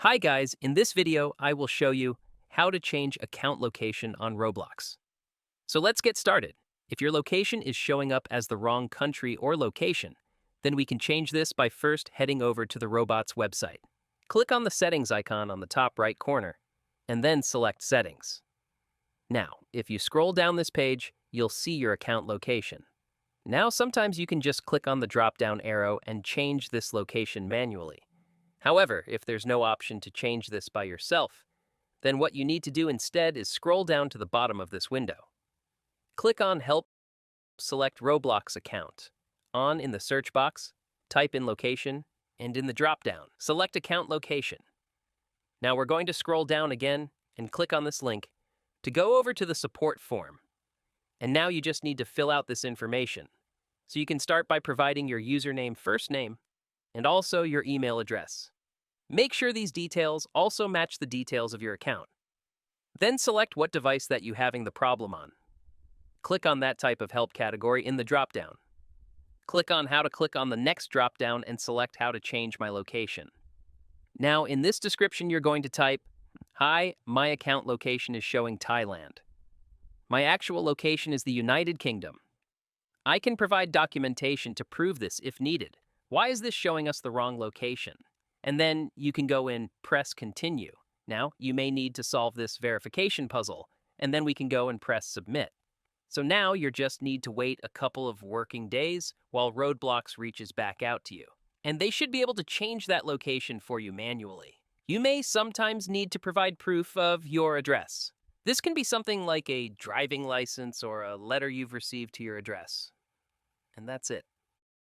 Hi guys, in this video I will show you how to change account location on Roblox. So let's get started. If your location is showing up as the wrong country or location, then we can change this by first heading over to the robot's website. Click on the settings icon on the top right corner, and then select settings. Now, if you scroll down this page, you'll see your account location. Now sometimes you can just click on the drop-down arrow and change this location manually. However, if there's no option to change this by yourself, then what you need to do instead is scroll down to the bottom of this window. Click on Help, select Roblox account. In the search box, type in location, and in the drop-down, select account location. Now we're going to scroll down again and click on this link to go over to the support form. And now you just need to fill out this information. So you can start by providing your username, first name, and also your email address. Make sure these details also match the details of your account. Then select what device that you're having the problem on. Click on that type of help category in the drop-down. Click on how to click on the next drop-down and select how to change my location. Now in this description you're going to type, "Hi, my account location is showing Thailand. My actual location is the United Kingdom. I can provide documentation to prove this if needed. Why is this showing us the wrong location?" And then you can go in, press continue. Now you may need to solve this verification puzzle, and then we can go and press submit. So now you just need to wait a couple of working days while Roblox reaches back out to you. And they should be able to change that location for you manually. You may sometimes need to provide proof of your address. This can be something like a driving license or a letter you've received to your address. And that's it.